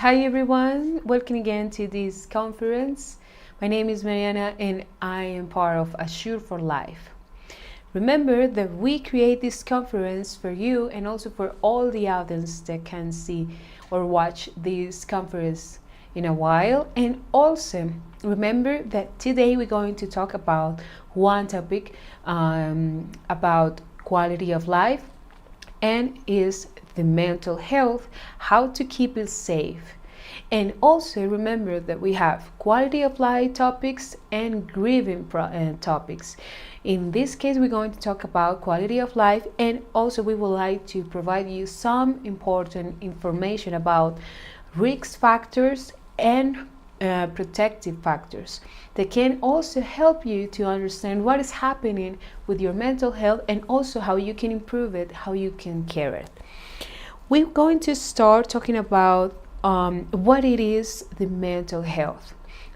Hi everyone, welcome again to this conference. My name is Mariana and I am part of Assure for Life. Remember that we create this conference for you and also for all the audience that can see or watch this conference in a while. And also remember that today we're going to talk about one topic about quality of life, and is the mental health, how to keep it safe. And also remember that we have quality of life topics and grieving topics. In this case, we're going to talk about quality of life, and also we would like to provide you some important information about risk factors and protective factors that can also help you to understand what is happening with your mental health and also how you can improve it, how you can care it. We're going to start talking about what it is the mental health.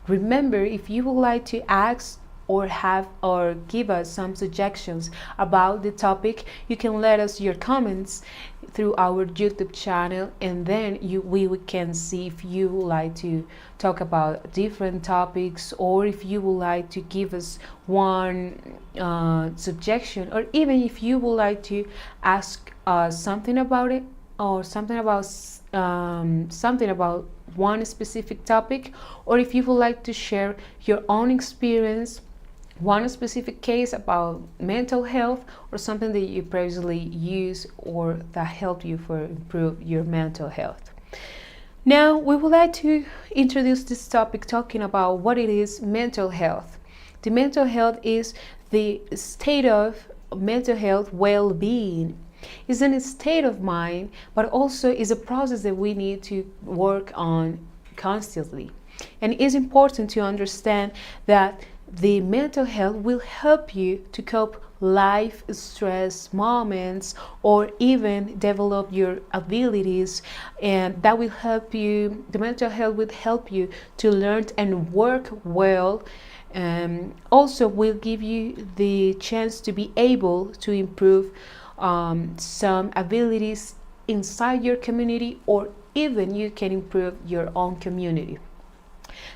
Remember, if you would like to ask or have or give us some suggestions about the topic, you can let us your comments through our YouTube channel, and then we can see if you would like to talk about different topics, or if you would like to give us one suggestion, or even if you would like to ask something about it, or something about one specific topic, or if you would like to share your own experience, one specific case about mental health, or something that you previously used or that helped you for improve your mental health. Now we would like to introduce this topic talking about what it is mental health. The mental health is the state of mental health well-being. It's a state of mind, but also is a process that we need to work on constantly. And it is important to understand that the mental health will help you to cope life stress moments, or even develop your abilities, and that will help you. The mental health will help you to learn and work well. Also will give you the chance to be able to improve some abilities inside your community, or even you can improve your own community.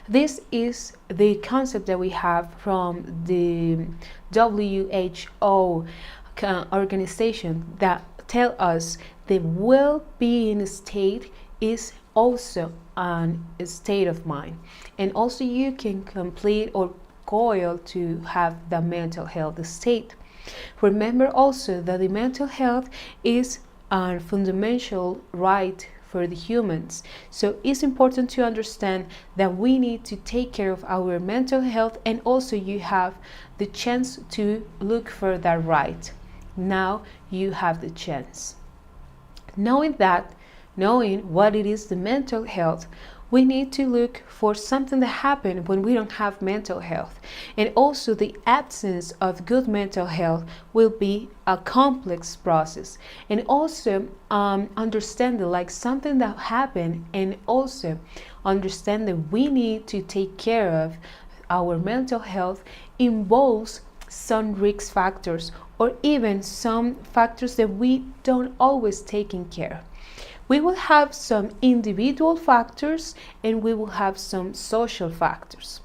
This is the concept that we have from the WHO organization that tell us the well-being state is also a state of mind, and also you can complete or goal to have the mental health state. Remember also that the mental health is a fundamental right for the humans. So it's important to understand that we need to take care of our mental health, and also you have the chance to look for that right. Now you have the chance. Knowing what it is the mental health, we need to look for something that happened when we don't have mental health. And also the absence of good mental health will be a complex process. And also understanding like something that happened, and also understand that we need to take care of our mental health involves some risk factors, or even some factors that we don't always take in care. We will have some individual factors and we will have some social factors.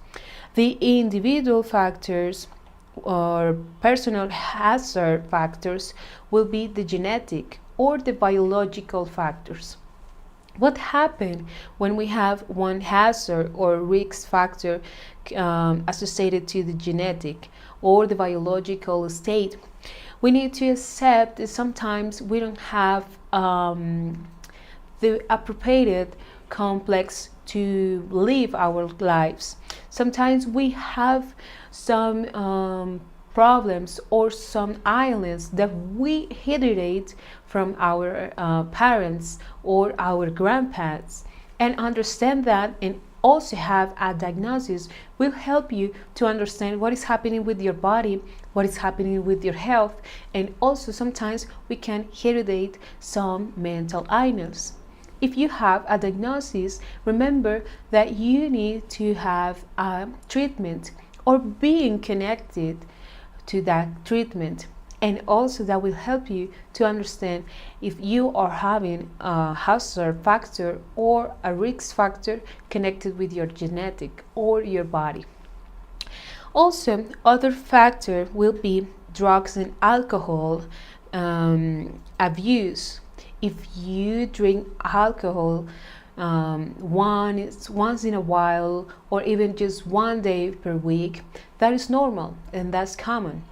The individual factors or personal hazard factors will be the genetic or the biological factors. What happens when we have one hazard or risk factor associated to the genetic or the biological state? We need to accept that sometimes we don't have the appropriate complex to live our lives. Sometimes we have some problems or some islands that we inherit from our parents or our grandparents, and understand that, and also have a diagnosis will help you to understand what is happening with your body, what is happening with your health, and also sometimes we can inherit some mental illness. If you have a diagnosis, remember that you need to have a treatment or being connected to that treatment. And also that will help you to understand if you are having a hazard factor or a risk factor connected with your genetic or your body. Also, other factor will be drugs and alcohol abuse. If you drink alcohol once in a while, or even just one day per week, that is normal and that's common.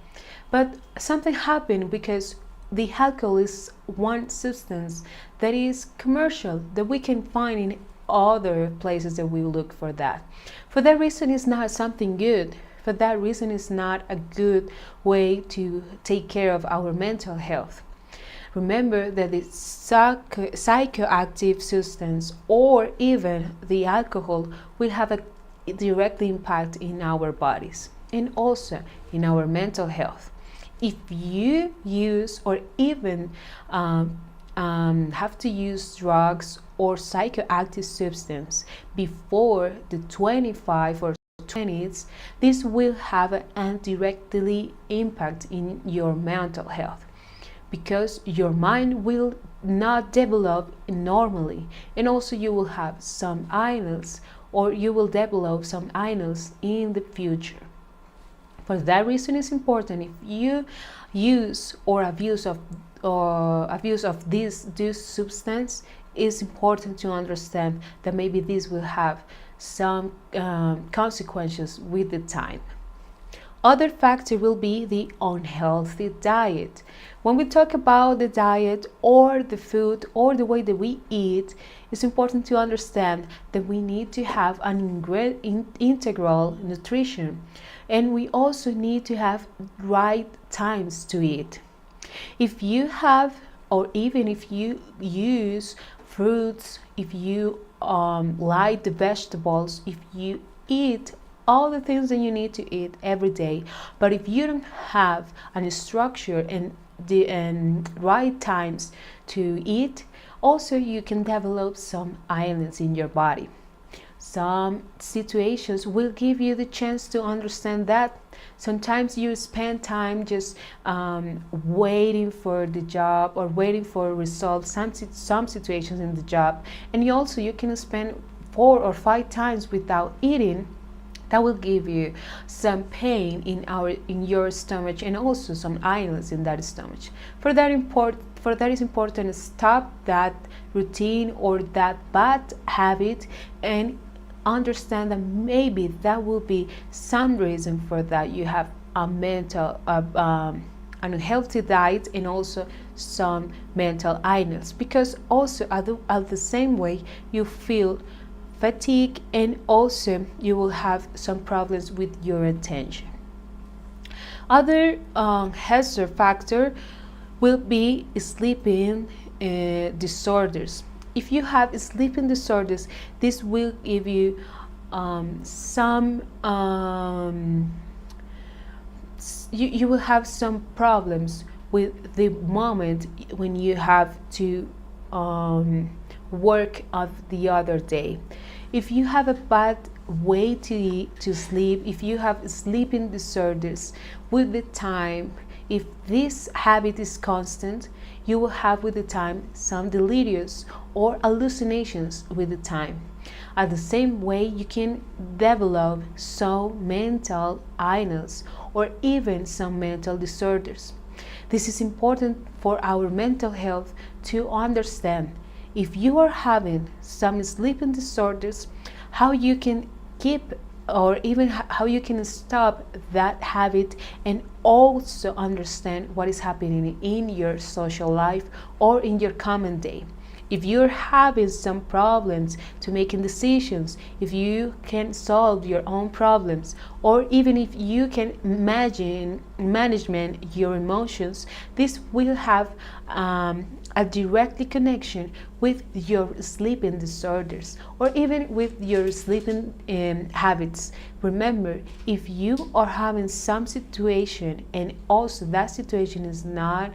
But something happened because the alcohol is one substance that is commercial, that we can find in other places that we look for that. For that reason, it's not something good. For that reason, it's not a good way to take care of our mental health. Remember that the psychoactive substance or even the alcohol will have a direct impact in our bodies and also in our mental health. If you use or even have to use drugs or psychoactive substance before the 25 or 20s, this will have a directly impact in your mental health, because your mind will not develop normally, and also you will have some illness, or you will develop some illness in the future. For that reason, it's important, if you use or abuse of this substance, it's important to understand that maybe this will have some consequences with the time. Other factor will be the unhealthy diet. When we talk about the diet or the food or the way that we eat, it's important to understand that we need to have an integral nutrition, and we also need to have right times to eat. If you have, or even if you use fruits, if you like the vegetables, if you eat all the things that you need to eat every day, but if you don't have a structure and the right times to eat, also you can develop some illness in your body. Some situations will give you the chance to understand that. Sometimes you spend time just waiting for the job or waiting for results, some situations in the job, and you can spend 4 or 5 times without eating. That will give you some pain in your stomach, and also some illness in that stomach. For that is important to stop that routine or that bad habit, and understand that maybe that will be some reason for that. You have a mental unhealthy diet and also some mental illness, because also at the same way you feel fatigue, and also you will have some problems with your attention. Other hazard factor will be sleeping disorders. If you have sleeping disorders, this will give you you will have some problems with the moment when you have to work of the other day. If you have a bad way to sleep, if you have sleeping disorders, with the time, if this habit is constant, you will have with the time some delirious or hallucinations with the time. At the same way, you can develop some mental illness or even some mental disorders. This is important for our mental health to understand. If you are having some sleeping disorders, how you can keep or even how you can stop that habit, and also understand what is happening in your social life or in your common day. If you're having some problems to making decisions, if you can solve your own problems, or even if you can management your emotions, this will have a direct connection with your sleeping disorders or even with your sleeping habits. Remember, if you are having some situation and also that situation is not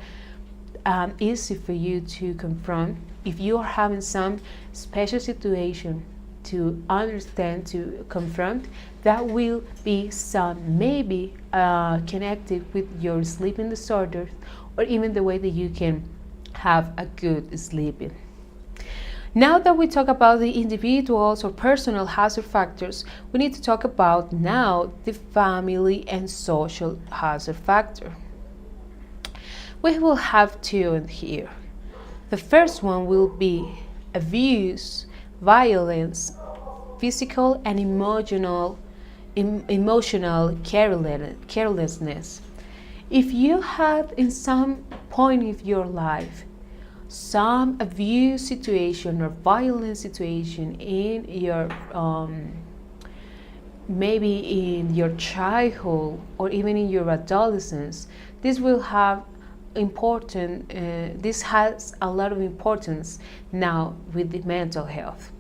easy for you to confront, if you are having some special situation to understand, to confront, that will be some maybe connected with your sleeping disorders, or even the way that you can have a good sleeping. Now that we talk about the individuals or personal hazard factors, we need to talk about now the family and social hazard factor. We will have two in here. The first one will be abuse, violence, physical and emotional carelessness. If you have in some point of your life some abuse situation or violent situation in your maybe in your childhood or even in your adolescence, this will have this has a lot of importance now with the mental health,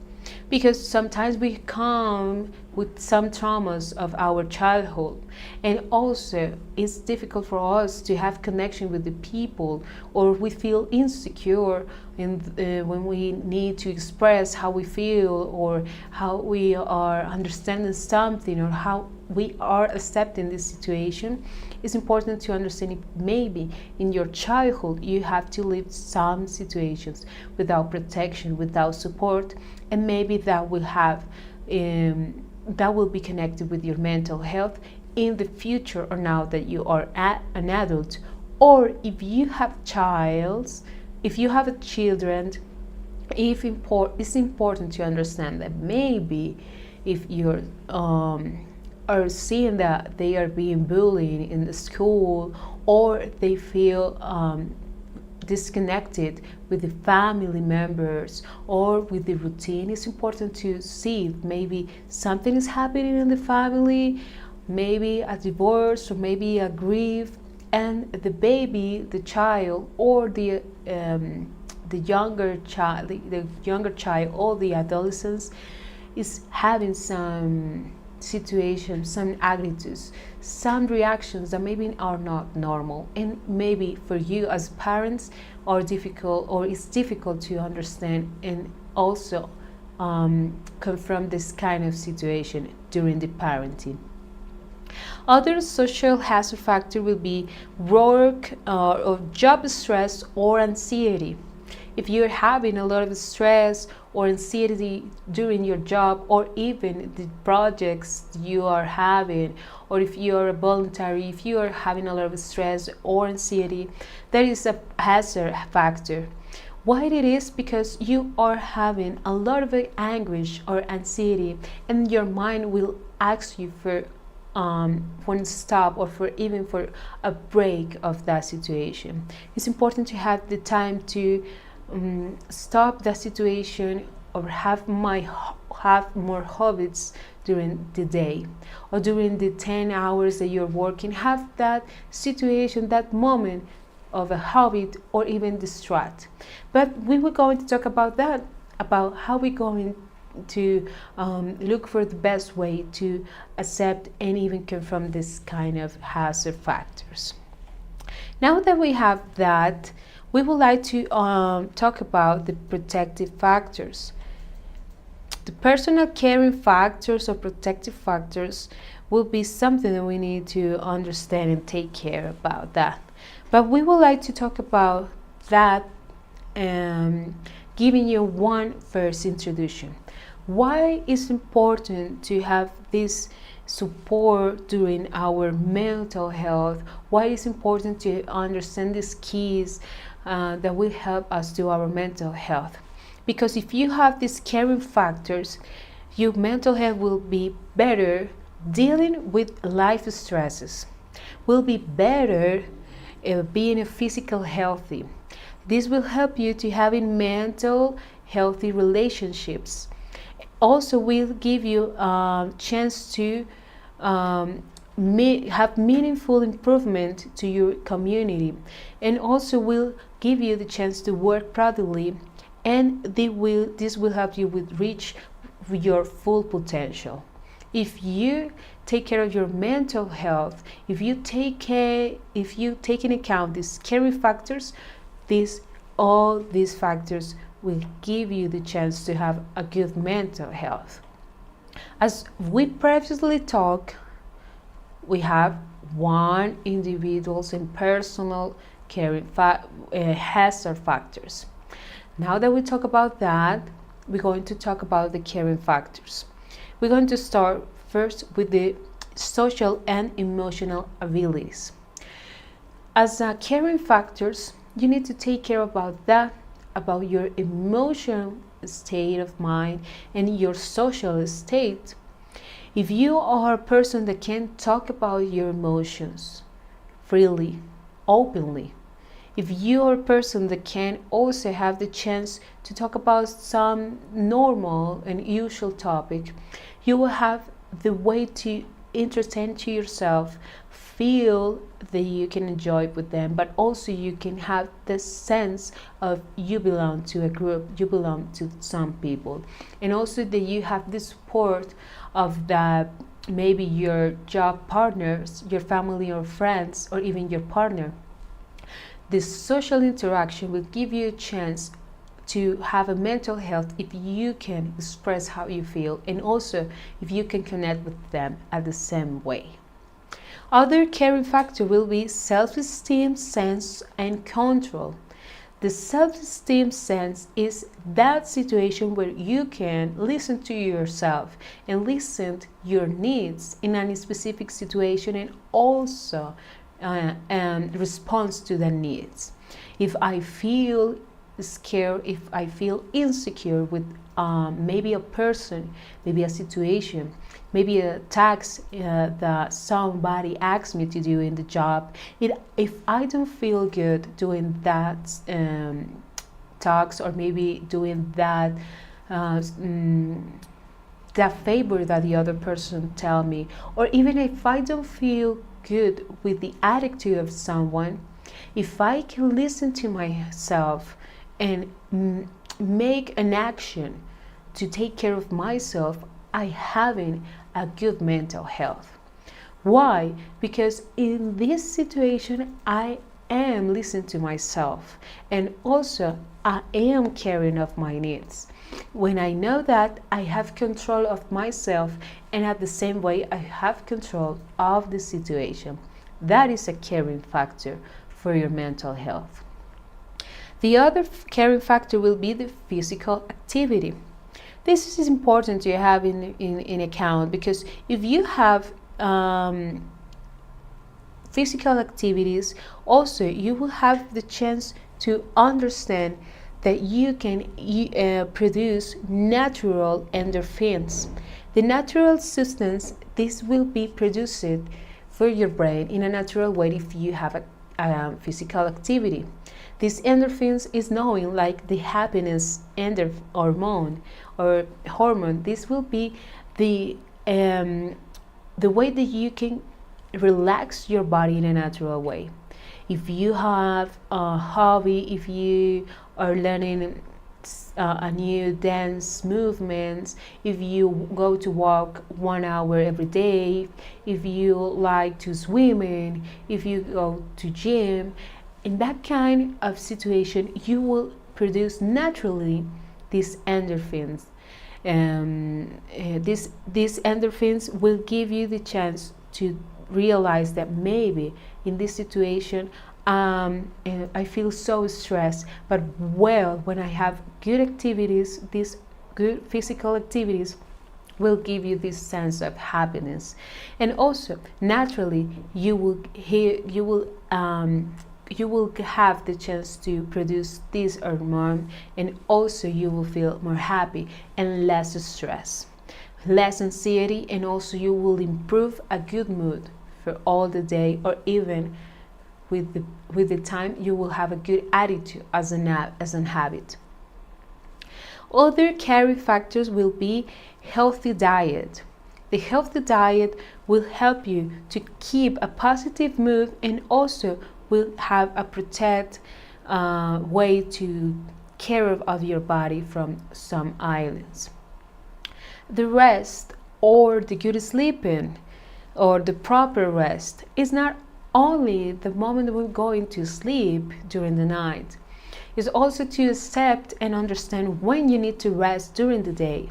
because sometimes we come with some traumas of our childhood, and also it's difficult for us to have connection with the people, or we feel insecure when we need to express how we feel, or how we are understanding something, or how we are accepting this situation. It's important to understand if maybe in your childhood you have to live some situations without protection, without support, and maybe that will have that will be connected with your mental health in the future, or now that you are an adult. Or if you have children, it's important to understand that maybe if you're are seeing that they are being bullied in the school, or they feel disconnected with the family members or with the routine, it's important to see if maybe something is happening in the family, maybe a divorce or maybe a grief, and the child or the younger child or the adolescents is having some situations, some attitudes, some reactions that maybe are not normal, and maybe for you as parents are difficult, or it's difficult to understand and also confront this kind of situation during the parenting. Other social hazard factor will be work or job stress or anxiety. If you're having a lot of stress or anxiety during your job, or even the projects you are having, or if you are a voluntary, if you are having a lot of stress or anxiety, that is a hazard factor. Why it is? Because you are having a lot of anguish or anxiety, and your mind will ask you for one stop, or for even for a break of that situation. It's important to have the time to stop that situation, or have more hobbies during the day, or during the 10 hours that you're working. Have that situation, that moment of a hobby, or even distract. But we were going to talk about that, about how we're going to look for the best way to accept and even confront this kind of hazard factors. Now that we have that, we would like to talk about the protective factors. The personal caring factors or protective factors will be something that we need to understand and take care about that. But we would like to talk about that, giving you one first introduction. Why is important to have this support during our mental health? Why is important to understand these keys that will help us do our mental health? Because if you have these caring factors, your mental health will be better dealing with life stresses, will be better being a physical healthy. This will help you to having mental healthy relationships. Also will give you a chance to have meaningful improvement to your community, and also will give you the chance to work proudly, and this will help you with reach your full potential. If you take care of your mental health, if you take into account these caring factors, all these factors will give you the chance to have a good mental health. As we previously talked, we have one individual's and personal caring hazard factors. Now that we talk about that, we're going to talk about the caring factors. We're going to start first with the social and emotional abilities. As caring factors, you need to take care about that, about your emotional state of mind and your social state. If you are a person that can talk about your emotions freely, openly, if you are a person that can also have the chance to talk about some normal and usual topic, you will have the way to entertain to yourself, feel that you can enjoy it with them, but also you can have this sense of you belong to a group, you belong to some people, and also that you have the support of the maybe your job partners, your family or friends, or even your partner. This social interaction will give you a chance to have a mental health if you can express how you feel, and also if you can connect with them at the same way. Other caring factor will be self-esteem, sense, and control. The self-esteem sense is that situation where you can listen to yourself and listen to your needs in any specific situation, and also response to the needs. If I feel scared, if I feel insecure with maybe a person, maybe a situation, maybe a task that somebody asked me to do in the job, if I don't feel good doing that task, or maybe doing that that favor that the other person tell me, or even if I don't feel good with the attitude of someone, if I can listen to myself and make an action to take care of myself, I having a good mental health. Why? Because in this situation I am listening to myself, and also I am caring of my needs. When I know that, I have control of myself, and at the same way I have control of the situation. That is a caring factor for your mental health. The other caring factor will be the physical activity. This is important to have in account, because if you have physical activities, also you will have the chance to understand that you can produce natural endorphins. The natural substance, this will be produced for your brain in a natural way if you have a physical activity. This endorphins is known like the happiness hormone or hormone. This will be the way that you can relax your body in a natural way. If you have a hobby, if you are learning a new dance movements, if you go to walk 1 hour every day, if you like to swimming, if you go to gym, in that kind of situation you will produce naturally these endorphins. These endorphins will give you the chance to realize that maybe in this situation I feel so stressed, but well, when I have good activities, these good physical activities will give you this sense of happiness. And also naturally you will have the chance to produce this hormone, and also you will feel more happy and less stress, less anxiety, and also you will improve a good mood for all the day, or even with the time you will have a good attitude as an habit. Other caring factors will be healthy diet. The healthy diet will help you to keep a positive mood, and also will have a protect way to care of your body from some illness. The rest, or the good sleeping, or the proper rest, is not only the moment we're going to sleep during the night. It's also to accept and understand when you need to rest during the day.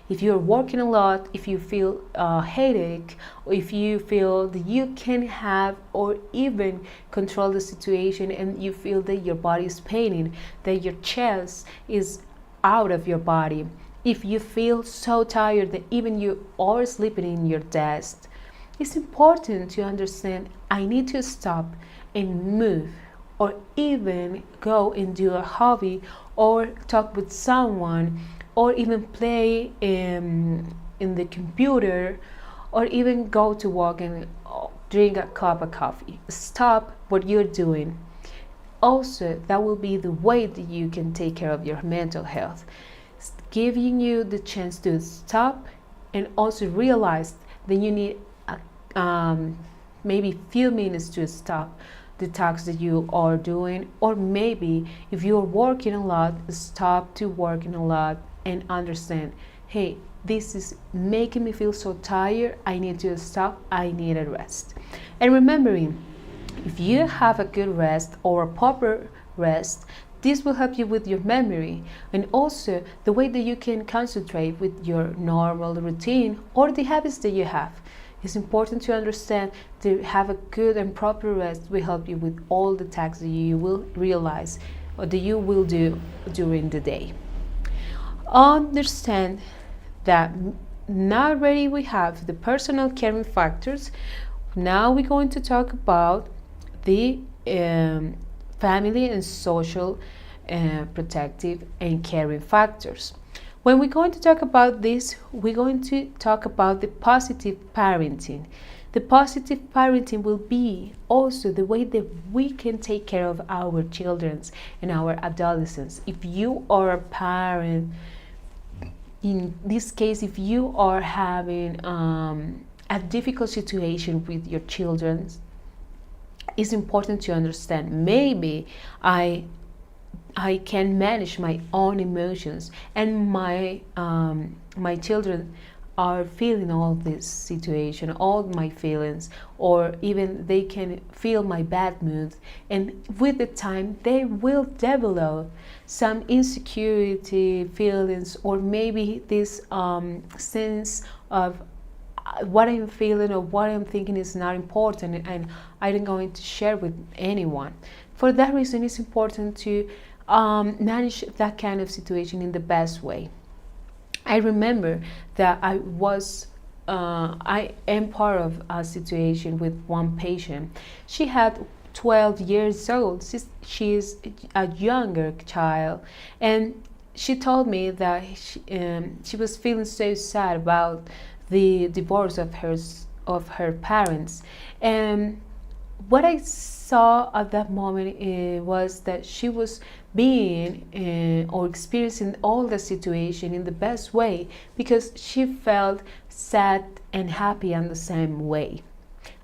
If you're working a lot, if you feel a headache, or if you feel that you can have or even control the situation and you feel that your body is paining, that your chest is out of your body, if you feel so tired that even you are sleeping in your desk, it's important to understand I need to stop and move, or even go and do a hobby, or talk with someone, or even play in the computer, or even go to walk and drink a cup of coffee. Stop what you're doing. Also, that will be the way that you can take care of your mental health, giving you the chance to stop and also realize that you need maybe few minutes to stop the tasks that you are doing, or maybe if you're working a lot, stop to working a lot and understand, hey, this is making me feel so tired, I need to stop, I need a rest. And remembering, if you have a good rest or a proper rest, this will help you with your memory and also the way that you can concentrate with your normal routine or the habits that you have. It's important to understand to have a good and proper rest will help you with all the tasks that you will realize or that you will do during the day. Understand that now already we have the personal caring factors. Now we're going to talk about the family and social protective and caring factors. When we're going to talk about this, we're going to talk about the positive parenting. The positive parenting will be also the way that we can take care of our children and our adolescents. If you are a parent, in this case, if you are having a difficult situation with your children, it's important to understand maybe I can manage my own emotions, and my children are feeling all this situation, all my feelings, or even they can feel my bad mood, and with the time they will develop some insecurity feelings, or maybe this sense of what I'm feeling or what I'm thinking is not important and I'm going to share with anyone. For that reason, it's important to manage that kind of situation in the best way. I remember that I am part of a situation with one patient. She had 12 years old. She's a younger child, and she told me that she was feeling so sad about the divorce of her parents. And what I saw at that moment was that she was being or experiencing all the situation in the best way, because she felt sad and happy in the same way,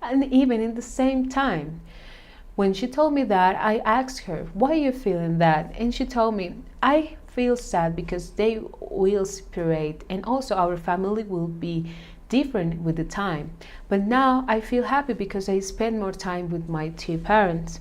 and even in the same time. When she told me that, I asked her, why are you feeling that? And she told me, I feel sad because they will separate and also our family will be different with the time. But now I feel happy because I spend more time with my two parents.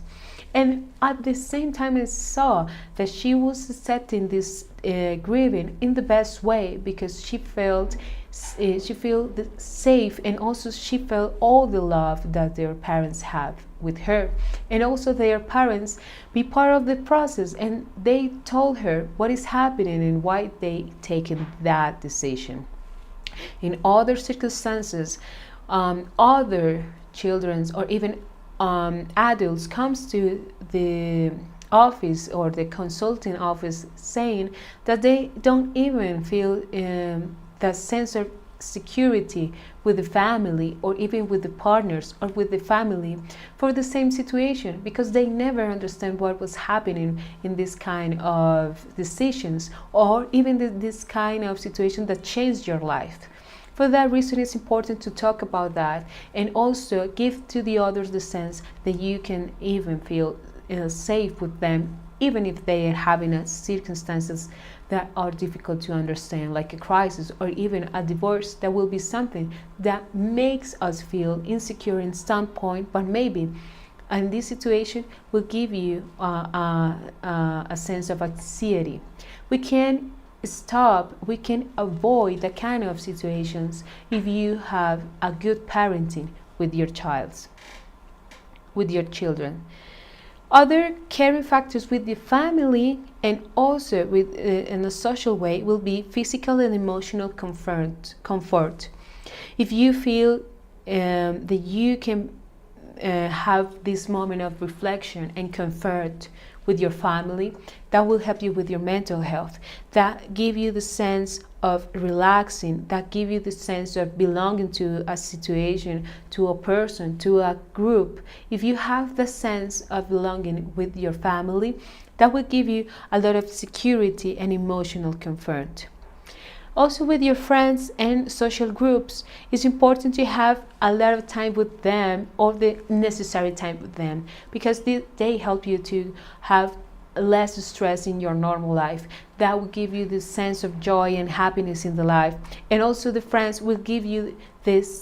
And at the same time, I saw that she was accepting this grieving in the best way, because she felt safe, and also she felt all the love that their parents have with her, and also their parents be part of the process, and they told her what is happening and why they taken that decision. In other circumstances, other children or even adults comes to the office or the consulting office saying that they don't even feel that sense of security with the family, or even with the partners or with the family, for the same situation, because they never understand what was happening in this kind of decisions, or even this kind of situation that changed your life. For that reason, it's important to talk about that, and also give to the others the sense that you can even feel safe with them, even if they are having circumstances that are difficult to understand, like a crisis or even a divorce. That will be something that makes us feel insecure in some point, but maybe and this situation will give you a sense of anxiety. We can we can avoid the kind of situations if you have a good parenting with your child, with your children. Other caring factors with the family and also with in a social way will be physical and emotional comfort. If you feel that you can have this moment of reflection and comfort with your family, that will help you with your mental health. That give you the sense of relaxing, that give you the sense of belonging to a situation, to a person, to a group. If you have the sense of belonging with your family, that will give you a lot of security and emotional comfort. Also, with your friends and social groups, it's important to have a lot of time with them, or the necessary time with them, because they help you to have less stress in your normal life. That will give you this sense of joy and happiness in the life. And also the friends will give you this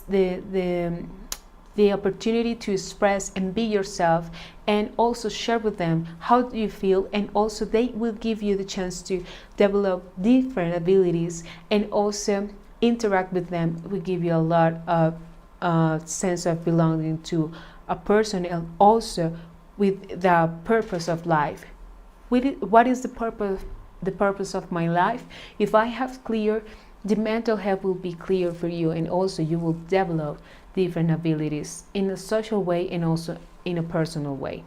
the opportunity to express and be yourself, and also share with them how do you feel, and also they will give you the chance to develop different abilities, and also interact with them will give you a lot of sense of belonging to a person, and also with the purpose of life. What is the purpose of my life? If I have clear, the mental health will be clear for you, and also you will develop different abilities in a social way and also in a personal way.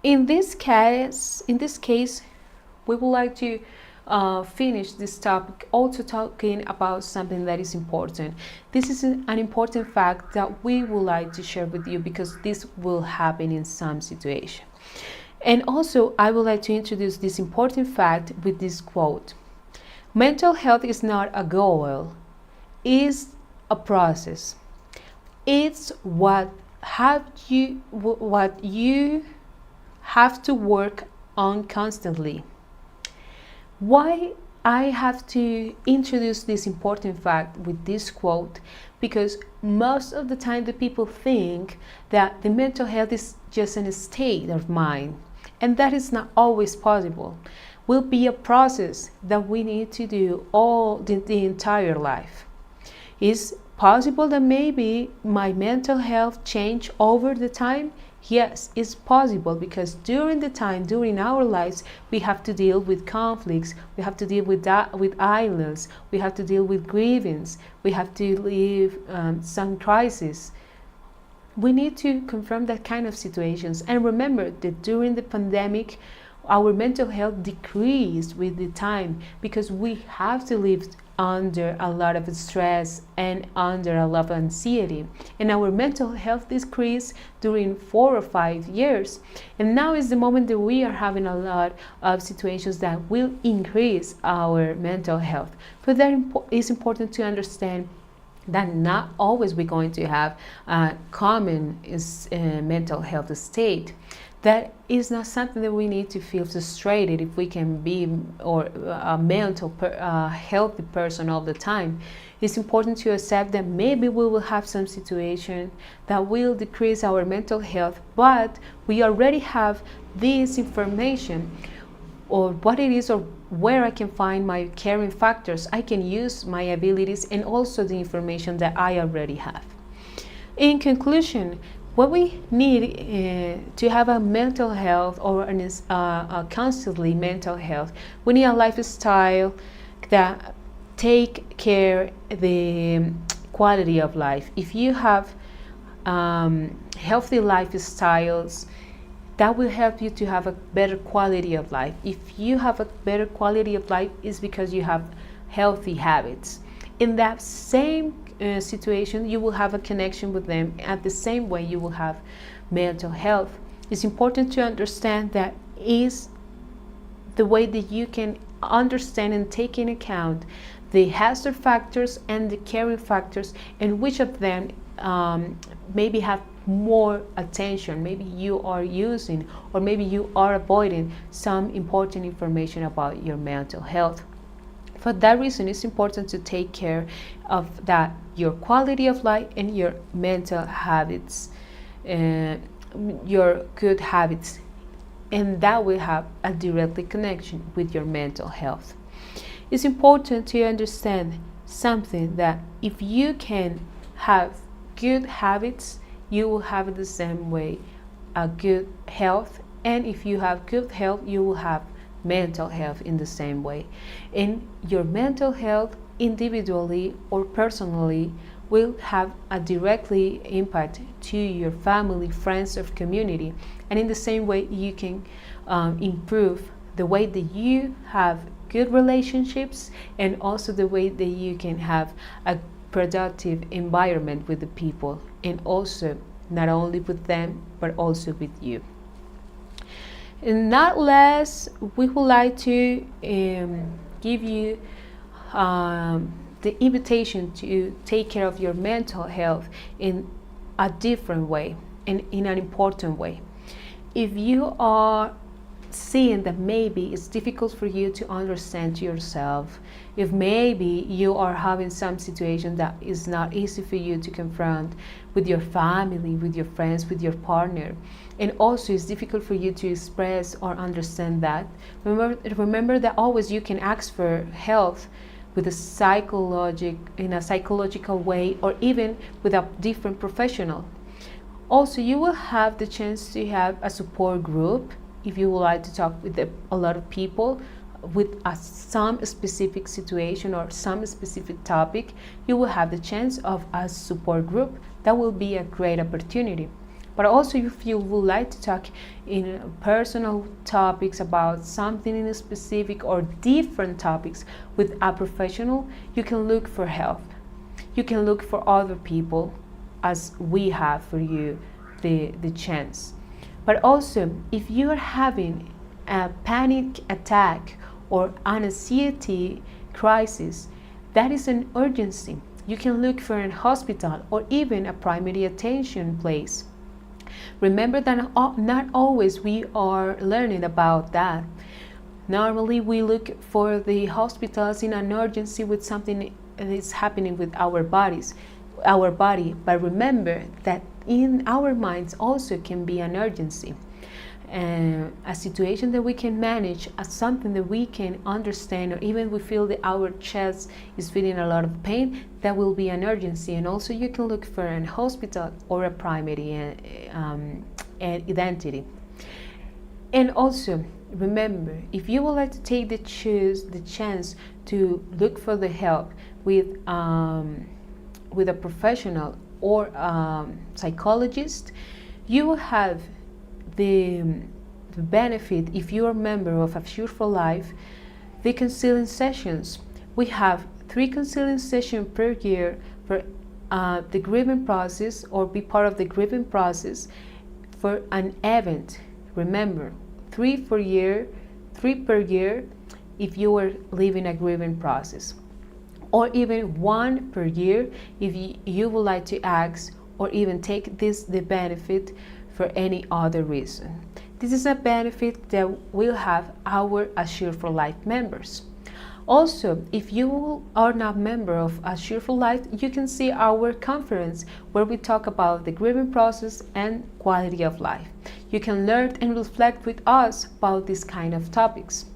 In this case, we would like to finish this topic also talking about something that is important. This is an important fact that we would like to share with you, because this will happen in some situation. And also, I would like to introduce this important fact with this quote: mental health is not a goal, it's a process. It's what you have to work on constantly. Why I have to introduce this important fact with this quote? Because most of the time the people think that the mental health is just a state of mind, and that is not always possible. Will be a process that we need to do all the entire life. Is possible that maybe my mental health change over the time? Yes, it's possible, because during our lives, we have to deal with conflicts, we have to deal with illness, we have to deal with grievance, we have to live some crisis. We need to confront that kind of situations, and remember that during the pandemic, our mental health decreased with the time, because we have to live under a lot of stress and under a lot of anxiety, and our mental health decreased during 4 or 5 years, and now is the moment that we are having a lot of situations that will increase our mental health. But that is important to understand that not always we're going to have a common mental health state. That is not something that we need to feel frustrated if we can be or a healthy person all the time. It's important to accept that maybe we will have some situation that will decrease our mental health, but we already have this information, or what it is, or where I can find my caring factors. I can use my abilities and also the information that I already have. In conclusion, what we need to have a mental health, or a constantly mental health, we need a lifestyle that take care the quality of life. If you have healthy lifestyles, that will help you to have a better quality of life. If you have a better quality of life, it's because you have healthy habits. In that same situation, you will have a connection with them. At the same way, you will have mental health. It's important to understand that is the way that you can understand and take in account the hazard factors and the caring factors, and which of them maybe have more attention, maybe you are using, or maybe you are avoiding some important information about your mental health. For that reason, it's important to take care of that, your quality of life and your mental habits. uh, your good habits, and that will have a direct connection with your mental health. It's important to understand something, that if you can have good habits, you will have the same way a good health, and if you have good health, you will have mental health in the same way. And your mental health, individually or personally, will have a directly impact to your family, friends, or community. And in the same way, you can improve the way that you have good relationships, and also the way that you can have a productive environment with the people, and also not only with them but also with you. And not less, we would like to give you the invitation to take care of your mental health in a different way and in an important way. If you are seeing that maybe it's difficult for you to understand yourself, if maybe you are having some situation that is not easy for you to confront with your family, with your friends, with your partner, and also it's difficult for you to express or understand that, remember that always you can ask for help with in a psychological way, or even with a different professional. Also, you will have the chance to have a support group if you would like to talk with a lot of people with some specific situation or some specific topic. You will have the chance of a support group. That will be a great opportunity. But also, if you would like to talk in personal topics about something in a specific or different topics with a professional, you can look for help. You can look for other people, as we have for you the chance. But also, if you are having a panic attack or an anxiety crisis, that is an urgency. You can look for a hospital or even a primary attention place. Remember that not always we are learning about that. Normally we look for the hospitals in an urgency with something that is happening with our body. But remember that in our minds also can be an urgency, a situation that we can manage, as something that we can understand, or even we feel that our chest is feeling a lot of pain, that will be an urgency. And also you can look for a hospital or a primary identity. And also remember, if you would like to take the chance to look for the help with a professional or psychologist, you will have the benefit, if you are a member of Assure for Life, the counseling sessions. We have 3 counseling sessions per year for the grieving process, or be part of the grieving process for an event. Remember, 3 per year if you are living a grieving process, or even 1 per year if you would like to ask or even take the benefit for any other reason. This is a benefit that will have our Assure for Life members. Also, if you are not a member of Assure for Life, you can see our conference where we talk about the grieving process and quality of life. You can learn and reflect with us about these kind of topics.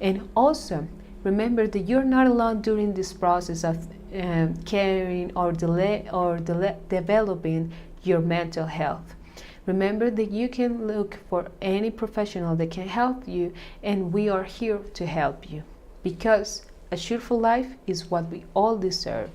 And also, remember that you're not alone during this process of caring or developing your mental health. Remember that you can look for any professional that can help you, and we are here to help you, because Assure for Life is what we all deserve.